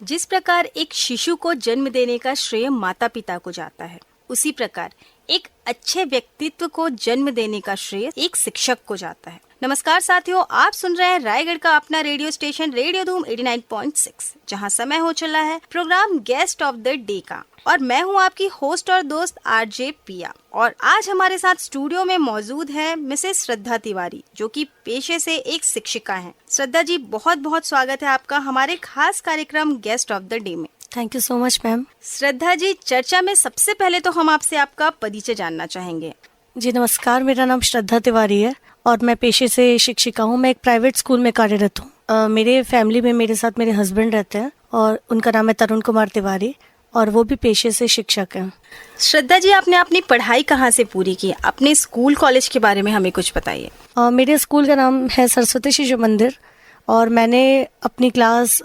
जिस प्रकार एक शिशु को जन्म देने का श्रेय माता पिता को जाता है, उसी प्रकार एक अच्छे व्यक्तित्व को जन्म देने का श्रेय एक शिक्षक को जाता है। नमस्कार साथियों, आप सुन रहे हैं रायगढ़ का अपना रेडियो स्टेशन रेडियो धूम 89.6, जहां समय हो चला है programme guest of the day का। और मैं हूं आपकी होस्ट और दोस्त आरजे पिया। और आज हमारे साथ स्टूडियो में मौजूद है मिसेस श्रद्धा तिवारी, जो कि पेशे से एक शिक्षिका हैं। श्रद्धा जी, बहुत बहुत स्वागत है आपका हमारे खास कार्यक्रम गेस्ट ऑफ द डे में। Thank you so much ma'am. Shraddha ji, चर्चा में सबसे पहले तो हम आपसे आपका परिचय जानना चाहेंगे। जी नमस्कार, मेरा नाम श्रद्धा तिवारी है और मैं पेशे से शिक्षिका हूँ। मैं एक प्राइवेट स्कूल में कार्यरत हूँ। मेरे फैमिली में मेरे साथ मेरे हस्बैंड रहते हैं और उनका नाम है तरुण कुमार तिवारी और वो भी पेशे से शिक्षक हैं। श्रद्धा जी, आपने अपनी पढ़ाई कहाँ से पूरी की? अपने स्कूल कॉलेज के बारे में हमें कुछ बताइए। मेरे स्कूल का नाम है सरस्वती शिशु मंदिर और मैंने अपनी क्लास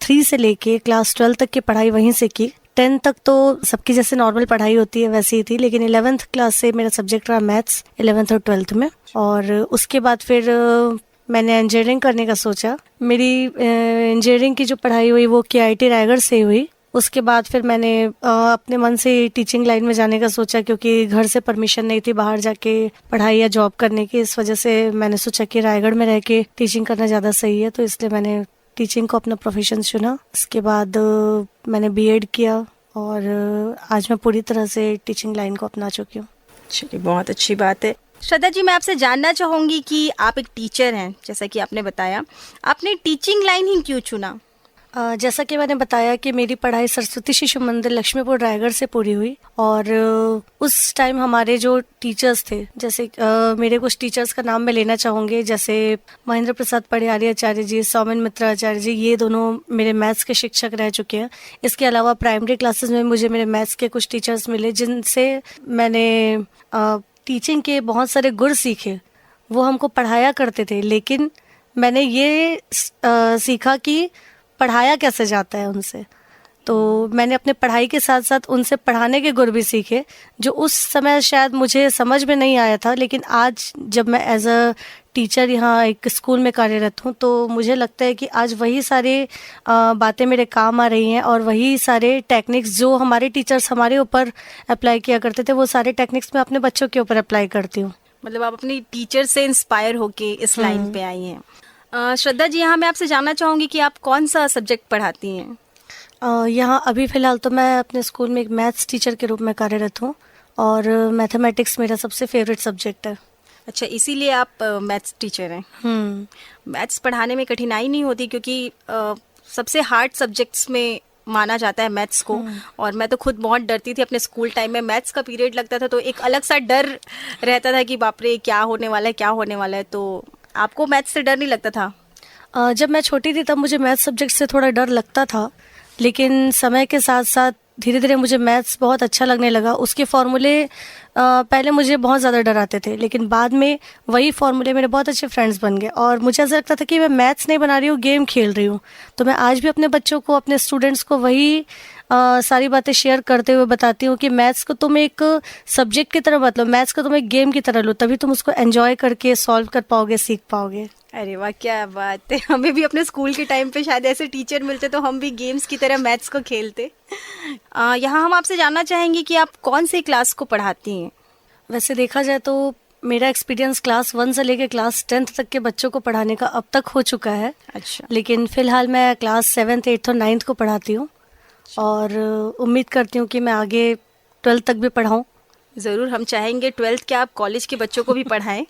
3 से लेके क्लास 12 तक की पढ़ाई वहीं से की। 10 तक तो सबकी जैसे नॉर्मल पढ़ाई होती है वैसी ही थी, लेकिन 11th क्लास से मेरा सब्जेक्ट रहा मैथ्स 11th और 12th में। और उसके बाद फिर मैंने इंजीनियरिंग करने का सोचा। मेरी इंजीनियरिंग की जो पढ़ाई हुई वो KIT रायगढ़ से हुई। उसके बाद फिर मैंने अपने मन से टीचिंग लाइन में जाने का सोचा, क्योंकि घर से परमिशन नहीं थी बाहर जाके पढ़ाई या जॉब करने की। इस वजह से मैंने सोचा कि रायगढ़ में रह के टीचिंग करना ज़्यादा सही है, तो इसलिए मैंने टीचिंग को अपना प्रोफेशन चुना। इसके बाद मैंने BEd किया और आज मैं पूरी तरह से टीचिंग लाइन को अपना चुकी हूँ। चलिए, बहुत अच्छी बात है। श्रद्धा जी, मैं आपसे जानना चाहूँगी कि आप एक टीचर हैं, जैसा कि आपने बताया, आपने टीचिंग लाइन ही क्यों चुना? जैसा कि मैंने बताया कि मेरी पढ़ाई सरस्वती शिशु मंदिर लक्ष्मीपुर रायगढ़ से पूरी हुई और उस टाइम हमारे जो टीचर्स थे, जैसे मेरे कुछ टीचर्स का नाम मैं लेना चाहूँगी, जैसे महेंद्र प्रसाद पढ़ियारी आचार्य जी, सौमेन मित्रा आचार्य जी, ये दोनों मेरे मैथ्स के शिक्षक रह चुके हैं। इसके अलावा प्राइमरी क्लासेस में मुझे मेरे मैथ्स के कुछ टीचर्स मिले जिनसे मैंने टीचिंग के बहुत सारे गुण सीखे। वो हमको पढ़ाया करते थे, लेकिन मैंने ये सीखा कि पढ़ाया कैसे जाता है उनसे। तो मैंने अपने पढ़ाई के साथ साथ उनसे पढ़ाने के गुण भी सीखे, जो उस समय शायद मुझे समझ में नहीं आया था, लेकिन आज जब मैं एज अ टीचर यहाँ एक स्कूल में कार्यरत हूँ तो मुझे लगता है कि आज वही सारे बातें मेरे काम आ रही हैं और वही सारे टेक्निक्स जो हमारे टीचर्स हमारे ऊपर अप्लाई किया करते थे, वो सारे टेक्निक्स मैं अपने बच्चों के ऊपर अप्लाई करती हूँ। मतलब आप अपनी टीचर से इंस्पायर होके इस लाइन पे आई हैं। श्रद्धा जी, यहाँ मैं आपसे जानना चाहूँगी कि आप कौन सा सब्जेक्ट पढ़ाती हैं? यहाँ अभी फ़िलहाल तो मैं अपने स्कूल में एक मैथ्स टीचर के रूप में कार्यरत हूँ और मैथमेटिक्स मेरा सबसे फेवरेट सब्जेक्ट है। अच्छा, इसीलिए आप मैथ्स टीचर हैं। मैथ्स पढ़ाने में कठिनाई नहीं होती, क्योंकि सबसे हार्ड सब्जेक्ट्स में माना जाता है मैथ्स को। और मैं तो खुद बहुत डरती थी अपने स्कूल टाइम में। मैथ्स का पीरियड लगता था तो एक अलग सा डर रहता था कि बाप रे, क्या होने वाला है, क्या होने वाला है। तो आपको मैथ्स से डर नहीं लगता था? जब मैं छोटी थी तब मुझे मैथ्स सब्जेक्ट से थोड़ा डर लगता था, लेकिन समय के साथ साथ धीरे धीरे मुझे मैथ्स बहुत अच्छा लगने लगा। उसके फॉर्मूले पहले मुझे बहुत ज़्यादा डर आते थे, लेकिन बाद में वही फॉर्मूले मेरे बहुत अच्छे फ्रेंड्स बन गए और मुझे ऐसा लगता था कि मैं मैथ्स नहीं बना रही हूँ, गेम खेल रही हूँ। तो मैं आज भी अपने बच्चों को, अपने स्टूडेंट्स को वही सारी बातें शेयर करते हुए बताती हूँ कि मैथ्स को तुम एक सब्जेक्ट की तरह मत लो, मैथ्स को तुम एक गेम की तरह लो, तभी तुम उसको एंजॉय करके सॉल्व कर पाओगे, सीख पाओगे। अरे वाह, क्या बात है। हमें भी अपने स्कूल के टाइम पे शायद ऐसे टीचर मिलते तो हम भी गेम्स की तरह मैथ्स को खेलते। यहाँ हम आपसे जानना चाहेंगे कि आप कौन सी क्लास को पढ़ाती हैं? वैसे देखा जाए तो मेरा एक्सपीरियंस क्लास 1 से लेकर क्लास 10th तक के बच्चों को पढ़ाने का अब तक हो चुका है। अच्छा। लेकिन फिलहाल मैं क्लास 7th, 8th और 9th को पढ़ाती हूँ और उम्मीद करती हूँ कि मैं आगे 12th तक भी पढ़ाऊँ। ज़रूर, हम चाहेंगे 12th के आप कॉलेज के बच्चों को भी पढ़ाएं।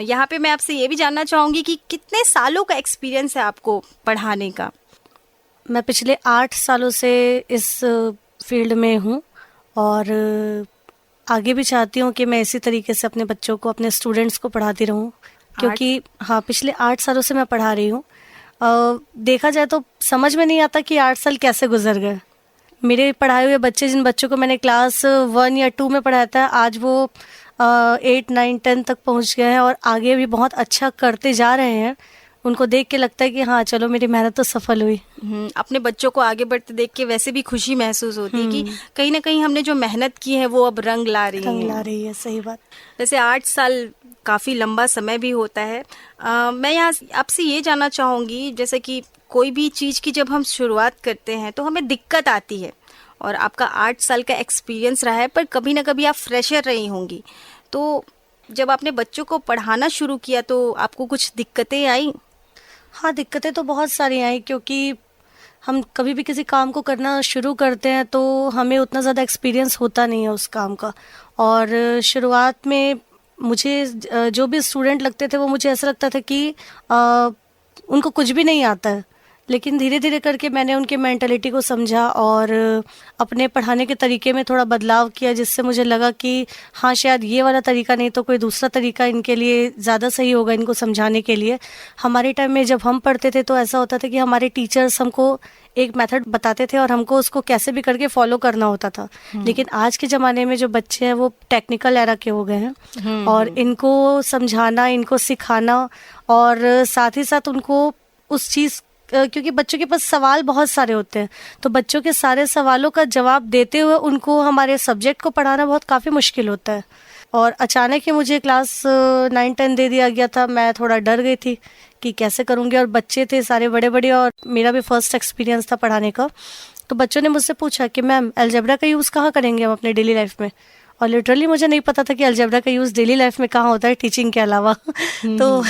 यहाँ पे मैं आपसे ये भी जानना चाहूँगी कि कितने सालों का एक्सपीरियंस है आपको पढ़ाने का? मैं पिछले 8 सालों से इस फील्ड में हूँ और आगे भी चाहती हूँ कि मैं इसी तरीके से अपने बच्चों को, अपने स्टूडेंट्स को पढ़ाती रहूँ, क्योंकि हाँ, पिछले 8 सालों से मैं पढ़ा रही हूँ। देखा जाए तो समझ में नहीं आता कि 8 साल कैसे गुजर गए। मेरे पढ़ाए हुए बच्चे, जिन बच्चों को मैंने क्लास 1 या 2 में पढ़ाया था, आज वो 8, 9, 10 तक पहुंच गए हैं और आगे भी बहुत अच्छा करते जा रहे हैं। उनको देख के लगता है कि हाँ चलो मेरी मेहनत तो सफल हुई। अपने बच्चों को आगे बढ़ते देख के वैसे भी खुशी महसूस होती है कि कहीं ना कहीं हमने जो मेहनत की है वो अब रंग ला रही है। सही बात। जैसे 8 साल काफ़ी लंबा समय भी होता है। मैं यहाँ आपसे ये जानना चाहूँगी, जैसे कि कोई भी चीज़ की जब हम शुरुआत करते हैं तो हमें दिक्कत आती है, और आपका 8 साल का एक्सपीरियंस रहा है, पर कभी ना कभी आप फ्रेशर रही होंगी, तो जब आपने बच्चों को पढ़ाना शुरू किया तो आपको कुछ दिक्कतें आई? हाँ, दिक्कतें तो बहुत सारी आई, क्योंकि हम कभी भी किसी काम को करना शुरू करते हैं तो हमें उतना ज़्यादा एक्सपीरियंस होता नहीं है उस काम का। और शुरुआत में मुझे जो भी स्टूडेंट लगते थे वो मुझे ऐसा लगता था कि उनको कुछ भी नहीं आता है। लेकिन धीरे धीरे करके मैंने उनकी मेंटालिटी को समझा और अपने पढ़ाने के तरीके में थोड़ा बदलाव किया, जिससे मुझे लगा कि हाँ शायद ये वाला तरीका नहीं तो कोई दूसरा तरीका इनके लिए ज़्यादा सही होगा इनको समझाने के लिए। हमारे टाइम में जब हम पढ़ते थे तो ऐसा होता था कि हमारे टीचर्स हमको एक मेथड बताते थे और हमको उसको कैसे भी करके फॉलो करना होता था। लेकिन आज के ज़माने में जो बच्चे हैं वो टेक्निकल एरा के हो गए हैं और इनको समझाना, इनको सिखाना और साथ ही साथ उनको उस चीज़, क्योंकि बच्चों के पास सवाल बहुत सारे होते हैं, तो बच्चों के सारे सवालों का जवाब देते हुए उनको हमारे सब्जेक्ट को पढ़ाना बहुत काफ़ी मुश्किल होता है। और अचानक ही मुझे क्लास 9-10 दे दिया गया था। मैं थोड़ा डर गई थी कि कैसे करूँगी, और बच्चे थे सारे बड़े बड़े और मेरा भी फर्स्ट एक्सपीरियंस था पढ़ाने का। तो बच्चों ने मुझसे पूछा कि मैम अलजेब्रा का यूज़ कहाँ करेंगे हम अपने डेली लाइफ में, और लिटरली मुझे नहीं पता था कि अलजेब्रा का यूज़ डेली लाइफ में कहाँ होता है टीचिंग के अलावा। तो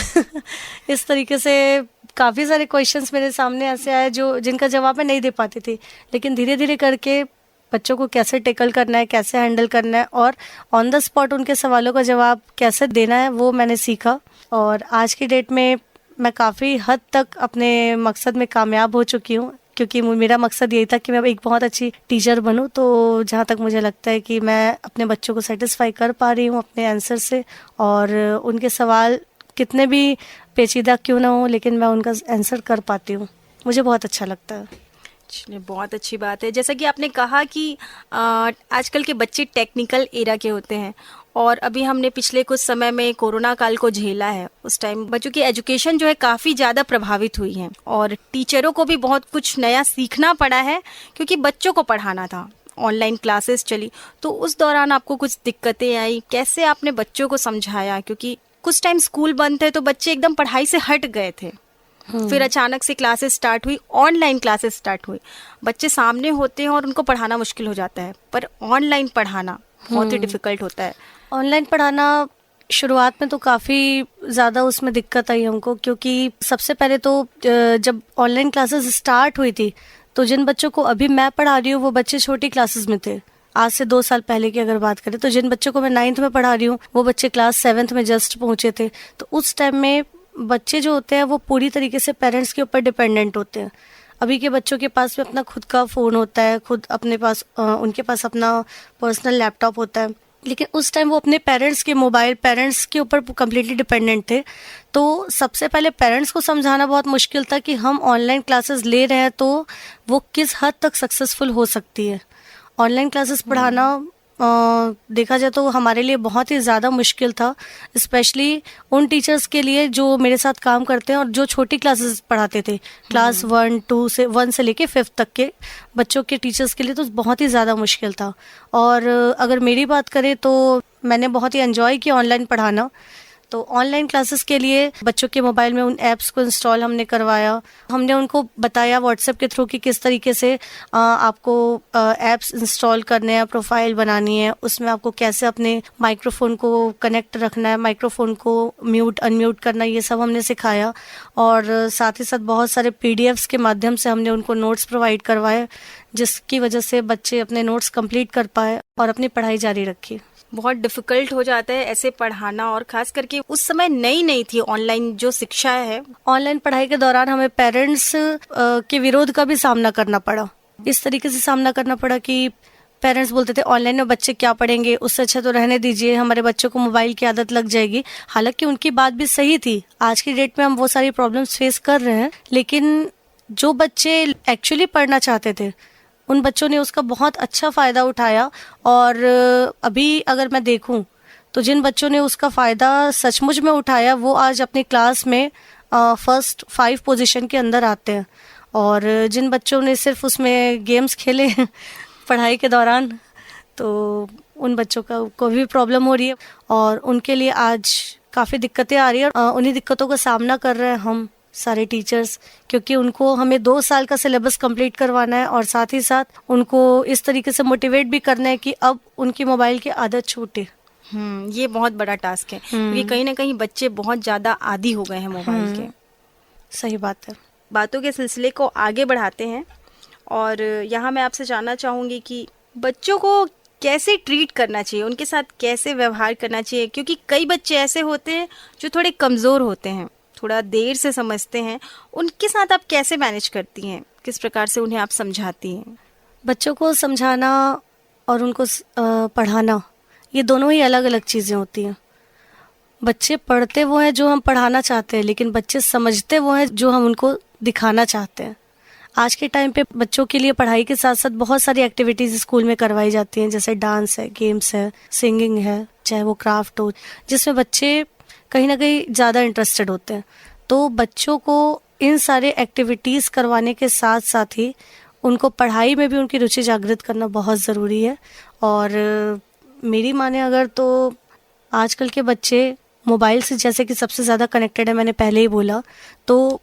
इस तरीके से काफ़ी सारे क्वेश्चंस मेरे सामने ऐसे आए जो जिनका जवाब मैं नहीं दे पाती थी। लेकिन धीरे धीरे करके बच्चों को कैसे टैकल करना है, कैसे हैंडल करना है और ऑन द स्पॉट उनके सवालों का जवाब कैसे देना है, वो मैंने सीखा। और आज की डेट में मैं काफ़ी हद तक अपने मकसद में कामयाब हो चुकी हूँ, क्योंकि मेरा मकसद यही था कि मैं एक बहुत अच्छी टीचर बनूं। तो जहाँ तक मुझे लगता है कि मैं अपने बच्चों को सेटिस्फाई कर पा रही हूँ अपने आंसर से, और उनके सवाल कितने भी पेचीदा क्यों ना हो लेकिन मैं उनका आंसर कर पाती हूँ। मुझे बहुत अच्छा लगता है। चलिए, बहुत अच्छी बात है। जैसा कि आपने कहा कि आजकल के बच्चे टेक्निकल एरा के होते हैं, और अभी हमने पिछले कुछ समय में कोरोना काल को झेला है। उस टाइम बच्चों की एजुकेशन जो है काफ़ी ज़्यादा प्रभावित हुई है, और टीचरों को भी बहुत कुछ नया सीखना पड़ा है, क्योंकि बच्चों को पढ़ाना था। ऑनलाइन क्लासेस चली, तो उस दौरान आपको कुछ दिक्कतें आई? कैसे आपने बच्चों को समझाया? क्योंकि कुछ टाइम स्कूल बंद थे तो बच्चे एकदम पढ़ाई से हट गए थे। फिर अचानक से क्लासेस स्टार्ट हुई, ऑनलाइन क्लासेस स्टार्ट हुई। बच्चे सामने होते हैं और उनको पढ़ाना मुश्किल हो जाता है, पर ऑनलाइन पढ़ाना बहुत ही डिफिकल्ट होता है। ऑनलाइन पढ़ाना शुरुआत में तो काफ़ी ज़्यादा उसमें दिक्कत आई हमको, क्योंकि सबसे पहले तो जब ऑनलाइन क्लासेस स्टार्ट हुई थी तो जिन बच्चों को अभी मैं पढ़ा रही हूँ वो बच्चे छोटी क्लासेस में थे। आज से 2 साल पहले की अगर बात करें तो जिन बच्चों को मैं 9th में पढ़ा रही हूँ वो बच्चे क्लास 7th में जस्ट पहुँचे थे। तो उस टाइम में बच्चे जो होते हैं वो पूरी तरीके से पेरेंट्स के ऊपर डिपेंडेंट होते हैं। अभी के बच्चों के पास में अपना खुद का फ़ोन होता है, खुद अपने पास उनके पास अपना पर्सनल लैपटॉप होता है, लेकिन उस टाइम वो अपने पेरेंट्स के ऊपर कम्प्लीटली डिपेंडेंट थे। तो सबसे पहले पेरेंट्स को समझाना बहुत मुश्किल था कि हम ऑनलाइन क्लासेस ले रहे हैं तो वो किस हद तक सक्सेसफुल हो सकती है। ऑनलाइन क्लासेस पढ़ाना देखा जाए तो हमारे लिए बहुत ही ज़्यादा मुश्किल था, स्पेशली उन टीचर्स के लिए जो मेरे साथ काम करते हैं और जो छोटी क्लासेस पढ़ाते थे। क्लास 1 से लेके 5th तक के बच्चों के टीचर्स के लिए तो बहुत ही ज़्यादा मुश्किल था। और अगर मेरी बात करें तो मैंने बहुत ही एंजॉय किया ऑनलाइन पढ़ाना। तो ऑनलाइन क्लासेस के लिए बच्चों के मोबाइल में उन ऐप्स को इंस्टॉल हमने करवाया। हमने उनको बताया व्हाट्सएप के थ्रू कि किस तरीके से आपको ऐप्स इंस्टॉल करने हैं, प्रोफाइल बनानी है, उसमें आपको कैसे अपने माइक्रोफोन को कनेक्ट रखना है, माइक्रोफोन को म्यूट अनम्यूट करना, ये सब हमने सिखाया। और साथ ही साथ बहुत सारे PDFs के माध्यम से हमने उनको नोट्स प्रोवाइड करवाए, जिसकी वजह से बच्चे अपने नोट्स कंप्लीट कर पाए और अपनी पढ़ाई जारी रखी। बहुत डिफिकल्ट हो जाता है ऐसे पढ़ाना, और खास करके उस समय नई थी ऑनलाइन जो शिक्षा है। ऑनलाइन पढ़ाई के दौरान हमें पेरेंट्स के विरोध का भी सामना करना पड़ा। इस तरीके से सामना करना पड़ा कि पेरेंट्स बोलते थे ऑनलाइन में बच्चे क्या पढ़ेंगे, उससे अच्छा तो रहने दीजिए, हमारे बच्चों को मोबाइल की आदत लग जाएगी। हालांकि उनकी बात भी सही थी। आज की डेट में हम वो सारी प्रॉब्लम्स फेस कर रहे हैं, लेकिन जो बच्चे एक्चुअली पढ़ना चाहते थे उन बच्चों ने उसका बहुत अच्छा फ़ायदा उठाया। और अभी अगर मैं देखूं तो जिन बच्चों ने उसका फ़ायदा सचमुच में उठाया वो आज अपनी क्लास में फर्स्ट 5 पोजीशन के अंदर आते हैं। और जिन बच्चों ने सिर्फ उसमें गेम्स खेले पढ़ाई के दौरान, तो उन बच्चों को भी प्रॉब्लम हो रही है और उनके लिए आज काफ़ी दिक्कतें आ रही है। उन्हीं दिक्कतों का सामना कर रहे हैं हम सारे टीचर्स, क्योंकि उनको हमें 2 साल का सिलेबस कंप्लीट करवाना है और साथ ही साथ उनको इस तरीके से मोटिवेट भी करना है कि अब उनकी मोबाइल की आदत छूटे। ये बहुत बड़ा टास्क है, क्योंकि कहीं ना कहीं बच्चे बहुत ज़्यादा आदी हो गए हैं मोबाइल के। सही बात है। बातों के सिलसिले को आगे बढ़ाते हैं और यहाँ मैं आपसे जानना चाहूँगी कि बच्चों को कैसे ट्रीट करना चाहिए, उनके साथ कैसे व्यवहार करना चाहिए, क्योंकि कई बच्चे ऐसे होते हैं जो थोड़े कमज़ोर होते हैं, थोड़ा देर से समझते हैं। उनके साथ आप कैसे मैनेज करती हैं, किस प्रकार से उन्हें आप समझाती हैं? बच्चों को समझाना और उनको पढ़ाना, ये दोनों ही अलग अलग चीज़ें होती हैं। बच्चे पढ़ते वो हैं जो हम पढ़ाना चाहते हैं, लेकिन बच्चे समझते वो हैं जो हम उनको दिखाना चाहते हैं। आज के टाइम पे बच्चों के लिए पढ़ाई के साथ साथ बहुत सारी एक्टिविटीज़ स्कूल में करवाई जाती हैं, जैसे डांस है, गेम्स है, सिंगिंग है, चाहे वो क्राफ्ट हो, जिसमें बच्चे कहीं ना कहीं ज़्यादा इंटरेस्टेड होते हैं। तो बच्चों को इन सारे एक्टिविटीज़ करवाने के साथ साथ ही उनको पढ़ाई में भी उनकी रुचि जागृत करना बहुत ज़रूरी है। और मेरी माने अगर तो आजकल के बच्चे मोबाइल से जैसे कि सबसे ज़्यादा कनेक्टेड है, मैंने पहले ही बोला, तो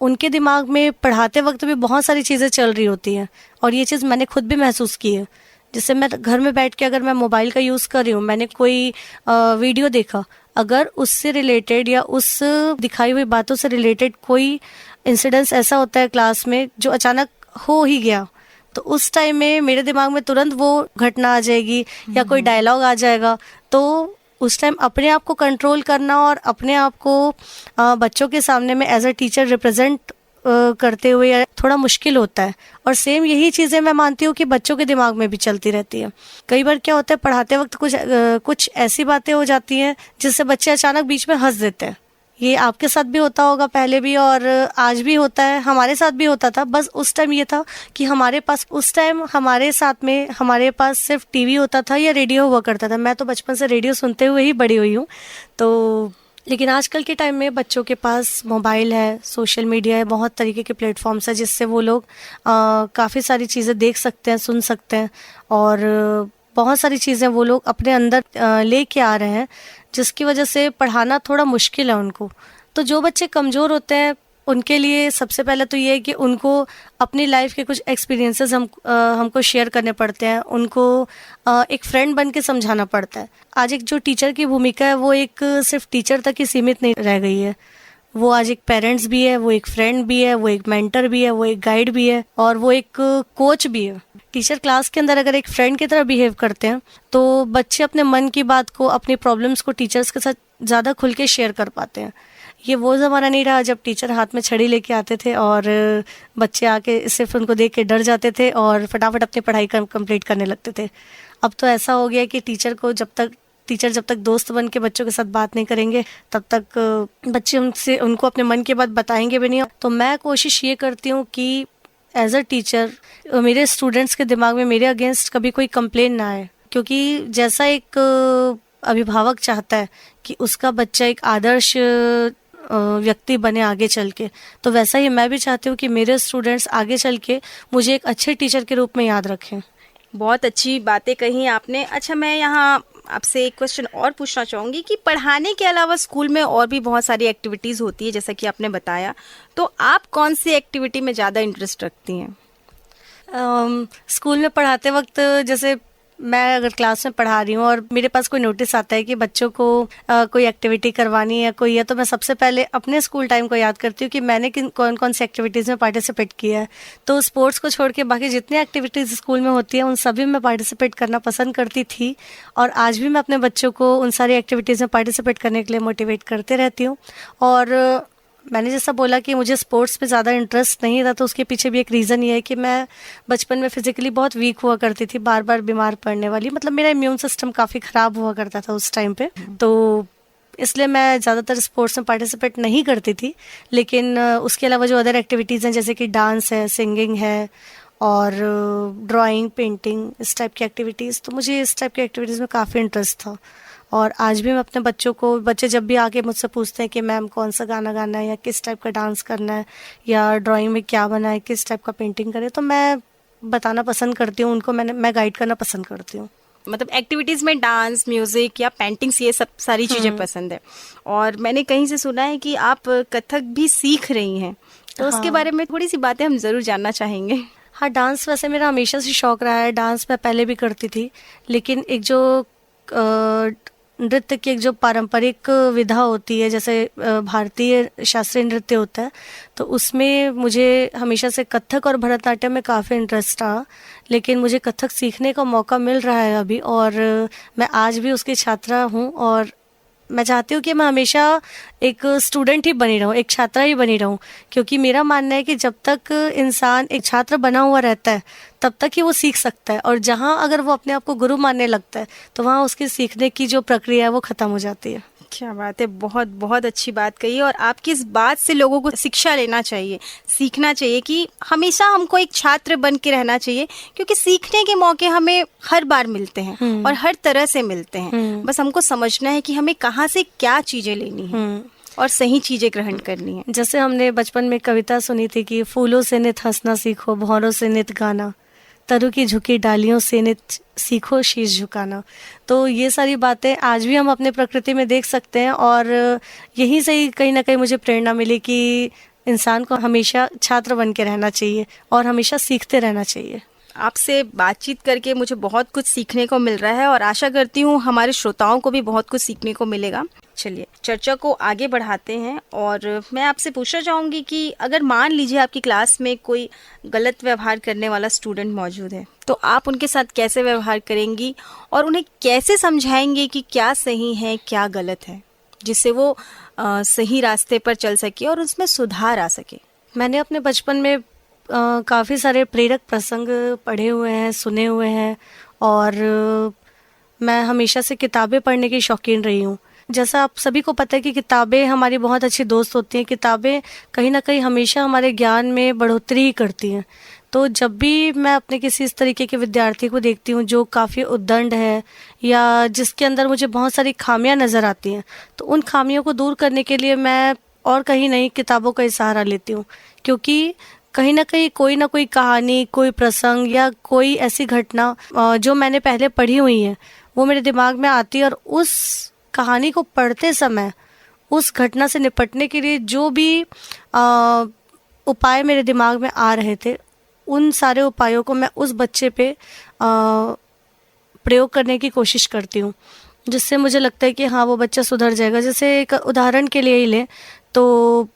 उनके दिमाग में पढ़ाते वक्त भी बहुत सारी चीज़ें चल रही होती हैं और ये चीज़ मैंने खुद भी महसूस की है। जैसे मैं घर में बैठ के अगर मैं मोबाइल का यूज़ कर रही हूँ, मैंने कोई वीडियो देखा, अगर उससे रिलेटेड या उस दिखाई हुई बातों से रिलेटेड कोई इंसिडेंस ऐसा होता है क्लास में जो अचानक हो ही गया, तो उस टाइम में मेरे दिमाग में तुरंत वो घटना आ जाएगी या कोई डायलॉग आ जाएगा। तो उस टाइम अपने आप को कंट्रोल करना और अपने आप को बच्चों के सामने में एज अ टीचर रिप्रेजेंट करते हुए थोड़ा मुश्किल होता है। और सेम यही चीज़ें मैं मानती हूँ कि बच्चों के दिमाग में भी चलती रहती है। कई बार क्या होता है, पढ़ाते वक्त कुछ ऐसी बातें हो जाती हैं जिससे बच्चे अचानक बीच में हंस देते हैं। ये आपके साथ भी होता होगा पहले भी और आज भी होता है, हमारे साथ भी होता था। बस उस टाइम ये था कि हमारे पास उस टाइम हमारे साथ में हमारे पास सिर्फ टीवी होता था या रेडियो हुआ करता था। मैं तो बचपन से रेडियो सुनते हुए ही बड़ी हुई हूँ। तो लेकिन आजकल के टाइम में बच्चों के पास मोबाइल है, सोशल मीडिया है, बहुत तरीके के प्लेटफॉर्म्स है जिससे वो लोग काफ़ी सारी चीज़ें देख सकते हैं, सुन सकते हैं और बहुत सारी चीज़ें वो लोग अपने अंदर लेके आ रहे हैं, जिसकी वजह से पढ़ाना थोड़ा मुश्किल है उनको। तो जो बच्चे कमज़ोर होते हैं उनके लिए सबसे पहले तो ये है कि उनको अपनी लाइफ के कुछ एक्सपीरियंसेस हमको शेयर करने पड़ते हैं, उनको एक फ्रेंड बन के समझाना पड़ता है। आज एक जो टीचर की भूमिका है वो एक सिर्फ टीचर तक ही सीमित नहीं रह गई है, वो आज एक पेरेंट्स भी है, वो एक फ्रेंड भी है, वो एक मेंटर भी है, वो एक गाइड भी है और वो एक कोच भी है। टीचर क्लास के अंदर अगर एक फ्रेंड की तरह बिहेव करते हैं तो बच्चे अपने मन की बात को, अपनी प्रॉब्लम्स को टीचर्स के साथ ज़्यादा खुल के शेयर कर पाते हैं। ये वो ज़माना नहीं रहा जब टीचर हाथ में छड़ी लेके आते थे और बच्चे आके सिर्फ उनको देख के डर जाते थे और फटाफट अपनी पढ़ाई कंप्लीट करने लगते थे। अब तो ऐसा हो गया कि टीचर जब तक दोस्त बन के बच्चों के साथ बात नहीं करेंगे तब तक बच्चे उनको अपने मन की बात बताएंगे भी नहीं। तो मैं कोशिश ये करती हूँ कि एज अ टीचर मेरे स्टूडेंट्स के दिमाग में मेरे अगेंस्ट कभी कोई कंप्लेन ना आए, क्योंकि जैसा एक अभिभावक चाहता है कि उसका बच्चा एक आदर्श व्यक्ति बने आगे चल के, तो वैसा ही मैं भी चाहती हूँ कि मेरे स्टूडेंट्स आगे चल के मुझे एक अच्छे टीचर के रूप में याद रखें। बहुत अच्छी बातें कही आपने। अच्छा, मैं यहाँ आपसे एक क्वेश्चन और पूछना चाहूँगी कि पढ़ाने के अलावा स्कूल में और भी बहुत सारी एक्टिविटीज़ होती है जैसा कि आपने बताया, तो आप कौन सी एक्टिविटी में ज़्यादा इंटरेस्ट रखती हैं? स्कूल में पढ़ाते वक्त जैसे मैं अगर क्लास में पढ़ा रही हूँ और मेरे पास कोई नोटिस आता है कि बच्चों को कोई एक्टिविटी करवानी है कोई है, तो मैं सबसे पहले अपने स्कूल टाइम को याद करती हूँ कि मैंने कौन कौन सी एक्टिविटीज़ में पार्टिसिपेट किया है। तो स्पोर्ट्स को छोड़ के बाकी जितनी एक्टिविटीज़ स्कूल में होती है उन सभी में पार्टिसिपेट करना पसंद करती थी और आज भी मैं अपने बच्चों को उन सारी एक्टिविटीज़ में पार्टिसिपेट करने के लिए मोटिवेट करते रहती हूँ। और मैंने जैसा बोला कि मुझे स्पोर्ट्स में ज़्यादा इंटरेस्ट नहीं था, तो उसके पीछे भी एक रीज़न ये है कि मैं बचपन में फिजिकली बहुत वीक हुआ करती थी, बार बार बीमार पड़ने वाली, मतलब मेरा इम्यून सिस्टम काफ़ी ख़राब हुआ करता था उस टाइम पे, तो इसलिए मैं ज़्यादातर स्पोर्ट्स में पार्टिसिपेट नहीं करती थी। लेकिन उसके अलावा जो अदर एक्टिविटीज़ हैं जैसे कि डांस है, सिंगिंग है और ड्राइंग, पेंटिंग, इस टाइप की एक्टिविटीज़, तो मुझे इस टाइप की एक्टिविटीज़ में काफ़ी इंटरेस्ट था। और आज भी मैं अपने बच्चे जब भी आके मुझसे पूछते हैं कि मैम कौन सा गाना गाना है या किस टाइप का डांस करना है या ड्राइंग में क्या बना है, किस टाइप का पेंटिंग करें, तो मैं बताना पसंद करती हूँ उनको, मैं गाइड करना पसंद करती हूँ। मतलब एक्टिविटीज में डांस, म्यूजिक या पेंटिंग्स, ये सब सारी चीजें पसंद है। और मैंने कहीं से सुना है कि आप कथक भी सीख रही हैं, तो उसके हाँ। बारे में थोड़ी सी बातें हम जरूर जानना चाहेंगे। हाँ, डांस वैसे मेरा हमेशा से शौक रहा है। डांस मैं पहले भी करती थी, लेकिन एक जो नृत्य की एक जो पारंपरिक विधा होती है, जैसे भारतीय शास्त्रीय नृत्य होता है, तो उसमें मुझे हमेशा से कथक और भरतनाट्यम में काफ़ी इंटरेस्ट रहा। लेकिन मुझे कथक सीखने का मौका मिल रहा है अभी, और मैं आज भी उसकी छात्रा हूँ। और मैं चाहती हूँ कि मैं हमेशा एक स्टूडेंट ही बनी रहूँ, एक छात्रा ही बनी रहूँ, क्योंकि मेरा मानना है कि जब तक इंसान एक छात्र बना हुआ रहता है तब तक ही वो सीख सकता है, और जहाँ अगर वो अपने आप को गुरु मानने लगता है तो वहाँ उसकी सीखने की जो प्रक्रिया है वो खत्म हो जाती है। क्या बात है, बहुत बहुत अच्छी बात कही। और आपकी इस बात से लोगों को शिक्षा लेना चाहिए, सीखना चाहिए कि हमेशा हमको एक छात्र बन के रहना चाहिए, क्योंकि सीखने के मौके हमें हर बार मिलते हैं और हर तरह से मिलते हैं। बस हमको समझना है कि हमें कहाँ से क्या चीजें लेनी है और सही चीजें ग्रहण करनी है। जैसे हमने बचपन में कविता सुनी थी कि फूलों से नित हंसना सीखो, भंवरों से नित गाना, तरु की झुकी डालियों से नित सीखो शीश झुकाना। तो ये सारी बातें आज भी हम अपने प्रकृति में देख सकते हैं, और यहीं से ही कहीं ना कहीं मुझे प्रेरणा मिली कि इंसान को हमेशा छात्र बन के रहना चाहिए और हमेशा सीखते रहना चाहिए। आपसे बातचीत करके मुझे बहुत कुछ सीखने को मिल रहा है, और आशा करती हूँ हमारे श्रोताओं को भी बहुत कुछ सीखने को मिलेगा। चलिए चर्चा को आगे बढ़ाते हैं, और मैं आपसे पूछना चाहूँगी कि अगर मान लीजिए आपकी क्लास में कोई गलत व्यवहार करने वाला स्टूडेंट मौजूद है, तो आप उनके साथ कैसे व्यवहार करेंगी और उन्हें कैसे समझाएंगे कि क्या सही है क्या गलत है, जिससे वो सही रास्ते पर चल सके और उसमें सुधार आ सके। मैंने अपने बचपन में काफ़ी सारे प्रेरक प्रसंग पढ़े हुए हैं, सुने हुए हैं, और मैं हमेशा से किताबें पढ़ने की शौकीन रही हूँ। जैसा आप सभी को पता है कि किताबें हमारी बहुत अच्छी दोस्त होती हैं। किताबें कहीं ना कहीं हमेशा हमारे ज्ञान में बढ़ोतरी ही करती हैं। तो जब भी मैं अपने किसी इस तरीके के विद्यार्थी को देखती हूँ जो काफ़ी उद्दंड है या जिसके अंदर मुझे बहुत सारी खामियां नज़र आती हैं, तो उन खामियों को दूर करने के लिए मैं और कहीं नहीं किताबों का ही सहारा लेती हूँ, क्योंकि कहीं ना कोई कहानी, कोई प्रसंग या कोई ऐसी घटना जो मैंने पहले पढ़ी हुई है वो मेरे दिमाग में आती है, और उस कहानी को पढ़ते समय उस घटना से निपटने के लिए जो भी उपाय मेरे दिमाग में आ रहे थे, उन सारे उपायों को मैं उस बच्चे पे प्रयोग करने की कोशिश करती हूँ, जिससे मुझे लगता है कि हाँ वो बच्चा सुधर जाएगा। जैसे एक उदाहरण के लिए ही लें तो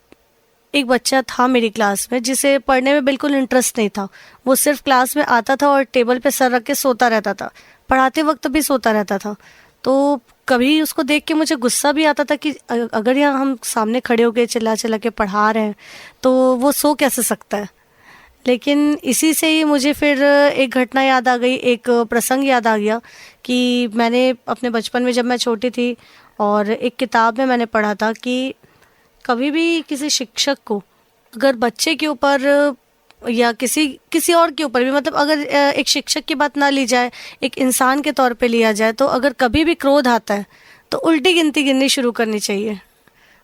एक बच्चा था मेरी क्लास में जिसे पढ़ने में बिल्कुल इंटरेस्ट नहीं था। वो सिर्फ क्लास में आता था और टेबल पे सर रख के सोता रहता था, पढ़ाते वक्त भी सोता रहता था। तो कभी उसको देख के मुझे गुस्सा भी आता था कि अगर यहाँ हम सामने खड़े होकर चिल्ला चिल्ला के पढ़ा रहे हैं तो वो सो कैसे सकता है। लेकिन इसी से ही मुझे फिर एक घटना याद आ गई, एक प्रसंग याद आ गया कि मैंने अपने बचपन में जब मैं छोटी थी और एक किताब में मैंने पढ़ा था कि कभी भी किसी शिक्षक को अगर बच्चे के ऊपर या किसी और के ऊपर भी, मतलब अगर एक शिक्षक की बात ना ली जाए, एक इंसान के तौर पे लिया जाए, तो अगर कभी भी क्रोध आता है तो उल्टी गिनती गिननी शुरू करनी चाहिए।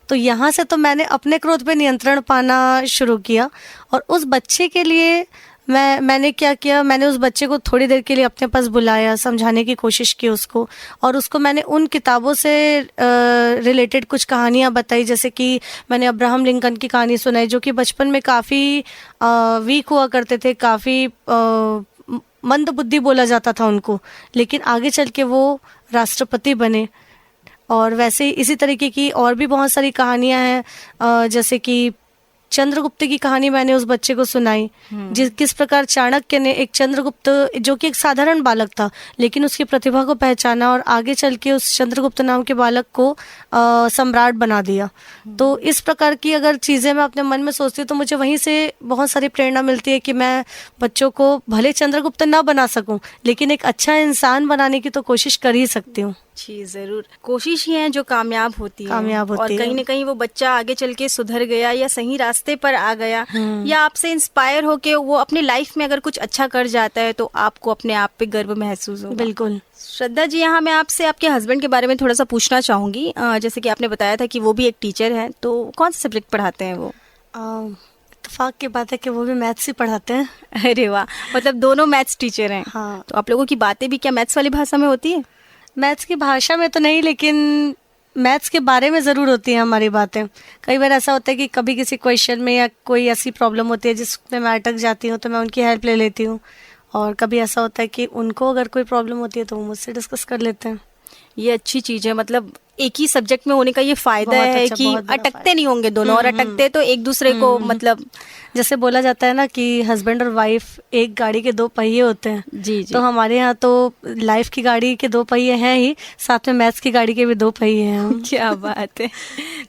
तो यहाँ से तो मैंने अपने क्रोध पे नियंत्रण पाना शुरू किया, और उस बच्चे के लिए मैंने क्या किया, मैंने उस बच्चे को थोड़ी देर के लिए अपने पास बुलाया, समझाने की कोशिश की उसको, और उसको मैंने उन किताबों से रिलेटेड कुछ कहानियाँ बताई। जैसे कि मैंने अब्राहम लिंकन की कहानी सुनाई, जो कि बचपन में काफ़ी वीक हुआ करते थे, काफ़ी मंद बुद्धि बोला जाता था उनको, लेकिन आगे चल के वो राष्ट्रपति बने। और वैसे ही इसी तरीके की और भी बहुत सारी कहानियाँ हैं, जैसे कि चंद्रगुप्त की कहानी मैंने उस बच्चे को सुनाई, किस प्रकार चाणक्य ने एक चंद्रगुप्त जो कि एक साधारण बालक था लेकिन उसकी प्रतिभा को पहचाना और आगे चल के उस चंद्रगुप्त नाम के बालक को सम्राट बना दिया। तो इस प्रकार की अगर चीज़ें मैं अपने मन में सोचती हूँ तो मुझे वहीं से बहुत सारी प्रेरणा मिलती है कि मैं बच्चों को भले चंद्रगुप्त ना बना सकूं लेकिन एक अच्छा इंसान बनाने की तो कोशिश कर ही सकती हूँ। जी जरूर, कोशिश ही है जो कामयाब होती है। कामयाब होती और है। कहीं ना कहीं वो बच्चा आगे चल के सुधर गया या सही रास्ते पर आ गया, या आपसे इंस्पायर होके वो अपनी लाइफ में अगर कुछ अच्छा कर जाता है तो आपको अपने आप पे गर्व महसूस होगा। बिल्कुल। श्रद्धा जी, यहाँ मैं आपसे आपके हस्बैंड के बारे में थोड़ा सा पूछना चाहूंगी। जैसे कि आपने बताया था कि वो भी एक टीचर हैं, तो कौन सा सब्जेक्ट पढ़ाते हैं वो? इत्तेफाक की बात है कि वो भी मैथ्स ही पढ़ाते हैं। अरे वाह, मतलब दोनों मैथ्स टीचर हैं। हाँ। तो आप लोगों की बातें भी क्या मैथ्स वाली भाषा में होती है? मैथ्स की भाषा में तो नहीं, लेकिन मैथ्स के बारे में ज़रूर होती हैं हमारी बातें। कई बार ऐसा होता है कि कभी किसी क्वेश्चन में या कोई ऐसी प्रॉब्लम होती है जिसमें मैं अटक जाती हूँ, तो मैं उनकी हेल्प ले लेती हूँ। और कभी ऐसा होता है कि उनको अगर कोई प्रॉब्लम होती है तो वो मुझसे डिस्कस कर लेते हैं। ये अच्छी चीज है, मतलब एक ही सब्जेक्ट में होने का ये फायदा बहुत है अच्छा, कि बहुत बड़ा अटकते फायदा। नहीं होंगे दोनों, और अटकते तो एक दूसरे को मतलब। जैसे बोला जाता है ना कि हस्बैंड और वाइफ एक गाड़ी के दो पहिए होते हैं। जी जी। तो हमारे यहाँ तो लाइफ की गाड़ी के दो पहिए हैं ही, साथ में मैथ्स की गाड़ी के भी दो पहिए हैं हम। क्या बात है।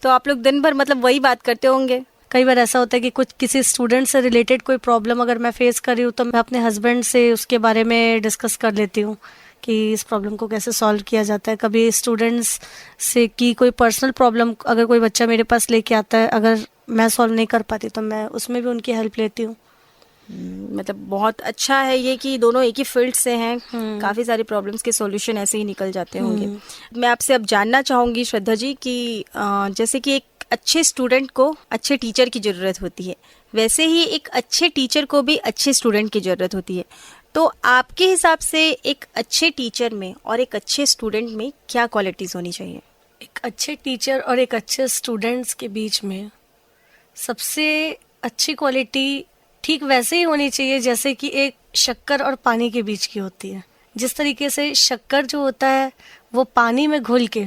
तो आप लोग दिन भर मतलब वही बात करते होंगे? कई बार ऐसा होता है कि कुछ किसी स्टूडेंट से रिलेटेड कोई प्रॉब्लम अगर मैं फेस कर रही हूँ तो मैं अपने हस्बैंड से उसके बारे में डिस्कस कर लेती हूँ कि इस प्रॉब्लम को कैसे सॉल्व किया जाता है। कभी स्टूडेंट्स से की कोई पर्सनल प्रॉब्लम अगर कोई बच्चा मेरे पास लेके आता है, अगर मैं सॉल्व नहीं कर पाती तो मैं उसमें भी उनकी हेल्प लेती हूँ। मतलब बहुत अच्छा है ये कि दोनों एक ही फील्ड से हैं। काफ़ी सारी प्रॉब्लम्स के सॉल्यूशन ऐसे ही निकल जाते होंगे। मैं आपसे अब जानना चाहूँगी श्रद्धा जी कि जैसे कि एक अच्छे स्टूडेंट को अच्छे टीचर की ज़रूरत होती है, वैसे ही एक अच्छे टीचर को भी अच्छे स्टूडेंट की ज़रूरत होती है। तो आपके हिसाब से एक अच्छे टीचर में और एक अच्छे स्टूडेंट में क्या क्वालिटीज़ होनी चाहिए? एक अच्छे टीचर और एक अच्छे स्टूडेंट्स के बीच में सबसे अच्छी क्वालिटी ठीक वैसे ही होनी चाहिए जैसे कि एक शक्कर और पानी के बीच की होती है। जिस तरीके से शक्कर जो होता है वो पानी में घुल के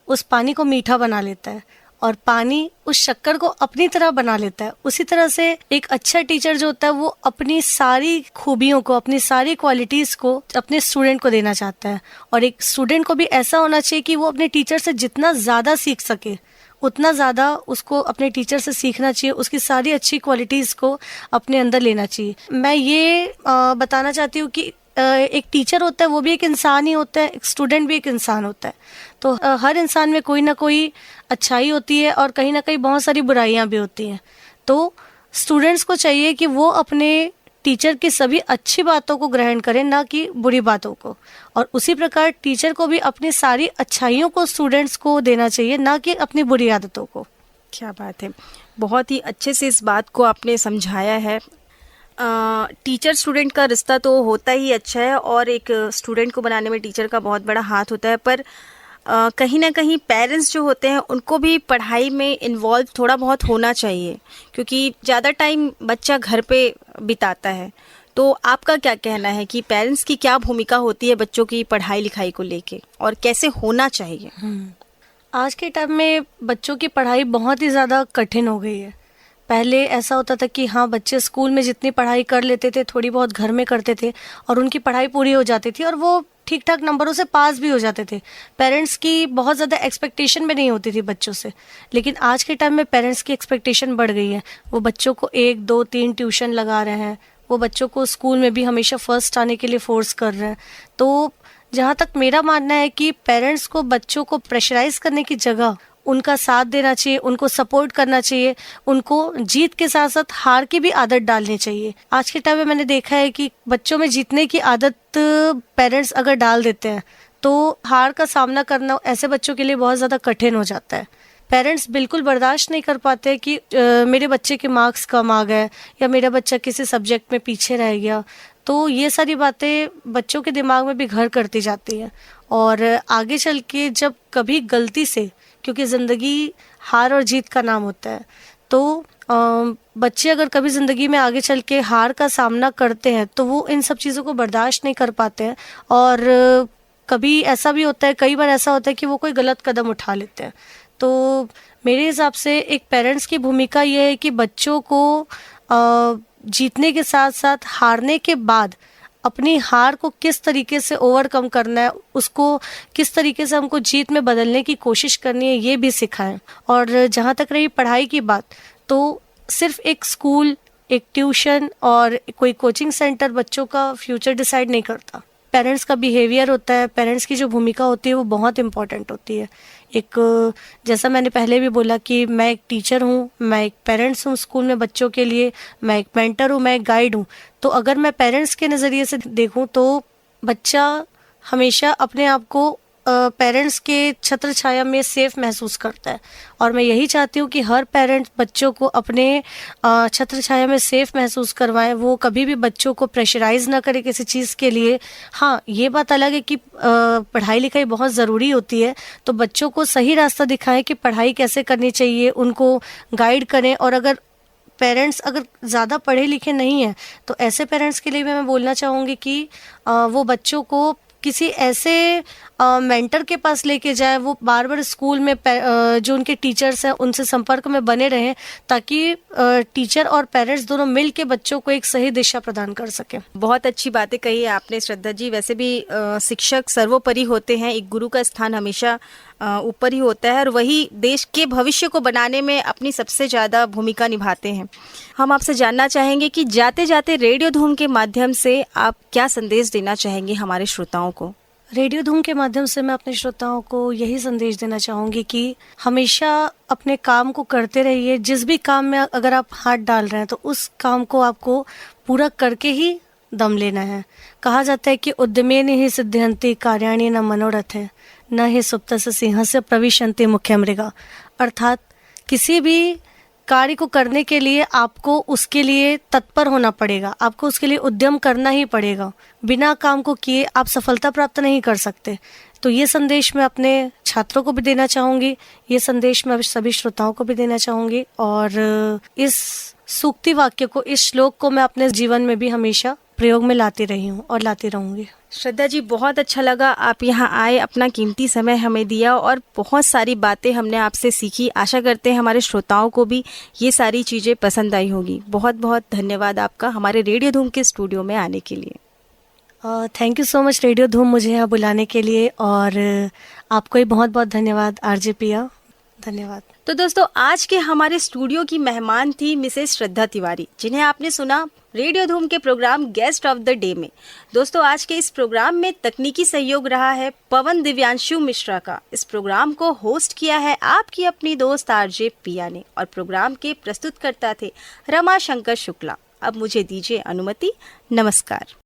उस पानी को मीठा बना लेता है और पानी उस शक्कर को अपनी तरह बना लेता है, उसी तरह से एक अच्छा टीचर जो होता है वो अपनी सारी खूबियों को, अपनी सारी क्वालिटीज़ को अपने स्टूडेंट को देना चाहता है। और एक स्टूडेंट को भी ऐसा होना चाहिए कि वो अपने टीचर से जितना ज़्यादा सीख सके उतना ज़्यादा उसको अपने टीचर से सीखना चाहिए, उसकी सारी अच्छी क्वालिटीज़ को अपने अंदर लेना चाहिए। मैं ये बताना चाहती हूँ कि एक टीचर होता है वो भी एक इंसान ही होता है, एक स्टूडेंट भी एक इंसान होता है। तो हर इंसान में कोई ना कोई अच्छाई होती है और कहीं ना कहीं बहुत सारी बुराइयां भी होती हैं। तो स्टूडेंट्स को चाहिए कि वो अपने टीचर की सभी अच्छी बातों को ग्रहण करें, ना कि बुरी बातों को। और उसी प्रकार टीचर को भी अपनी सारी अच्छाइयों को स्टूडेंट्स को देना चाहिए, ना कि अपनी बुरी आदतों को। क्या बात है, बहुत ही अच्छे से इस बात को आपने समझाया है। टीचर स्टूडेंट का रिश्ता तो होता ही अच्छा है और एक स्टूडेंट को बनाने में टीचर का बहुत बड़ा हाथ होता है, पर कहीं ना कहीं पेरेंट्स जो होते हैं उनको भी पढ़ाई में इन्वॉल्व थोड़ा बहुत होना चाहिए, क्योंकि ज़्यादा टाइम बच्चा घर पे बिताता है। तो आपका क्या कहना है कि पेरेंट्स की क्या भूमिका होती है बच्चों की पढ़ाई लिखाई को लेके, और कैसे होना चाहिए? आज के टाइम में बच्चों की पढ़ाई बहुत ही ज़्यादा कठिन हो गई है। पहले ऐसा होता था कि हाँ, बच्चे स्कूल में जितनी पढ़ाई कर लेते थे थोड़ी बहुत घर में करते थे और उनकी पढ़ाई पूरी हो जाती थी और वो ठीक ठाक नंबरों से पास भी हो जाते थे। पेरेंट्स की बहुत ज़्यादा एक्सपेक्टेशन भी नहीं होती थी बच्चों से। लेकिन आज के टाइम में पेरेंट्स की एक्सपेक्टेशन बढ़ गई है। वो बच्चों को 1, 2, 3 ट्यूशन लगा रहे हैं, वो बच्चों को स्कूल में भी हमेशा फर्स्ट आने के लिए फोर्स कर रहे हैं। तो जहाँ तक मेरा मानना है कि पेरेंट्स को बच्चों को प्रेशराइज करने की जगह उनका साथ देना चाहिए, उनको सपोर्ट करना चाहिए, उनको जीत के साथ साथ हार की भी आदत डालनी चाहिए। आज के टाइम में मैंने देखा है कि बच्चों में जीतने की आदत पेरेंट्स अगर डाल देते हैं तो हार का सामना करना ऐसे बच्चों के लिए बहुत ज़्यादा कठिन हो जाता है। पेरेंट्स बिल्कुल बर्दाश्त नहीं कर पाते कि मेरे बच्चे के मार्क्स कम आ गए या मेरा बच्चा किसी सब्जेक्ट में पीछे रह गया। तो ये सारी बातें बच्चों के दिमाग में भी घर करती जाती हैं और आगे चल के जब कभी गलती से, क्योंकि ज़िंदगी हार और जीत का नाम होता है, तो बच्चे अगर कभी ज़िंदगी में आगे चल के हार का सामना करते हैं तो वो इन सब चीज़ों को बर्दाश्त नहीं कर पाते हैं और कभी ऐसा भी होता है, कई बार ऐसा होता है कि वो कोई गलत कदम उठा लेते हैं। तो मेरे हिसाब से एक पेरेंट्स की भूमिका ये है कि बच्चों को जीतने के साथ साथ हारने के बाद अपनी हार को किस तरीके से ओवरकम करना है, उसको किस तरीके से हमको जीत में बदलने की कोशिश करनी है, ये भी सिखाएं। और जहाँ तक रही पढ़ाई की बात, तो सिर्फ एक स्कूल, एक ट्यूशन और कोई कोचिंग सेंटर बच्चों का फ्यूचर डिसाइड नहीं करता। पेरेंट्स का बिहेवियर होता है, पेरेंट्स की जो भूमिका होती है वो बहुत इम्पोर्टेंट होती है। एक जैसा मैंने पहले भी बोला कि मैं एक टीचर हूँ, मैं एक पेरेंट्स हूँ स्कूल में बच्चों के लिए, मैं एक मेंटर हूँ, मैं एक गाइड हूँ। तो अगर मैं पेरेंट्स के नज़रिए से देखूँ तो बच्चा हमेशा अपने आप को पेरेंट्स के छत्र छाया में सेफ महसूस करता है। और मैं यही चाहती हूँ कि हर पेरेंट्स बच्चों को अपने छत्र छाया में सेफ महसूस करवाएं। वो कभी भी बच्चों को प्रेशराइज ना करे किसी चीज़ के लिए। हाँ, ये बात अलग है कि पढ़ाई लिखाई बहुत ज़रूरी होती है, तो बच्चों को सही रास्ता दिखाएं कि पढ़ाई कैसे करनी चाहिए, उनको गाइड करें। और अगर पेरेंट्स अगर ज़्यादा पढ़े लिखे नहीं हैं तो ऐसे पेरेंट्स के लिए भी मैं बोलना चाहूँगी कि वो बच्चों को किसी ऐसे मेंटर के पास लेके जाए, वो बार बार स्कूल में जो उनके टीचर्स हैं उनसे संपर्क में बने रहें, ताकि टीचर और पेरेंट्स दोनों मिल के बच्चों को एक सही दिशा प्रदान कर सकें। बहुत अच्छी बातें कही है आपने श्रद्धा जी। वैसे भी शिक्षक सर्वोपरि होते हैं, एक गुरु का स्थान हमेशा ऊपर ही होता है और वही देश के भविष्य को बनाने में अपनी सबसे ज़्यादा भूमिका निभाते हैं। हम आपसे जानना चाहेंगे कि जाते जाते रेडियो धूम के माध्यम से आप क्या संदेश देना चाहेंगे हमारे श्रोताओं को? रेडियो धूम के माध्यम से मैं अपने श्रोताओं को यही संदेश देना चाहूँगी कि हमेशा अपने काम को करते रहिए। जिस भी काम में अगर आप हाथ डाल रहे हैं तो उस काम को आपको पूरा करके ही दम लेना है। कहा जाता है कि उद्यमेन ही सिद्ध्यन्ति कार्याणि न मनोरथे न ही सुप्तस्य सिंहस्य प्रविशन्ति मुख्य मृगा। अर्थात किसी भी कार्य को करने के लिए आपको उसके लिए तत्पर होना पड़ेगा, आपको उसके लिए उद्यम करना ही पड़ेगा। बिना काम को किए आप सफलता प्राप्त नहीं कर सकते। तो ये संदेश मैं अपने छात्रों को भी देना चाहूँगी, ये संदेश मैं सभी श्रोताओं को भी देना चाहूँगी। और इस सूक्ति वाक्य को, इस श्लोक को मैं अपने जीवन में भी हमेशा प्रयोग में लाती रही हूँ और लाती रहूँगी। श्रद्धा जी, बहुत अच्छा लगा आप यहाँ आए, अपना कीमती समय हमें दिया और बहुत सारी बातें हमने आपसे सीखी। आशा करते हैं हमारे श्रोताओं को भी ये सारी चीज़ें पसंद आई होगी। बहुत बहुत धन्यवाद आपका हमारे रेडियो धूम के स्टूडियो में आने के लिए। Thank you so much radio धूम मुझे यहाँ बुलाने के लिए, और आपको ही बहुत बहुत धन्यवाद आरजे पिया। धन्यवाद। तो दोस्तों, आज के हमारे स्टूडियो की मेहमान थी मिसेस श्रद्धा तिवारी, जिन्हें आपने सुना रेडियो धूम के programme guest of the day में। दोस्तों, आज के इस प्रोग्राम में तकनीकी सहयोग रहा है पवन दिव्यांशु मिश्रा का। इस प्रोग्राम को होस्ट किया है आपकी अपनी दोस्त आरजे पिया ने, और प्रोग्राम के प्रस्तुतकर्ता थे रमा शंकर शुक्ला। अब मुझे दीजिए अनुमति। नमस्कार।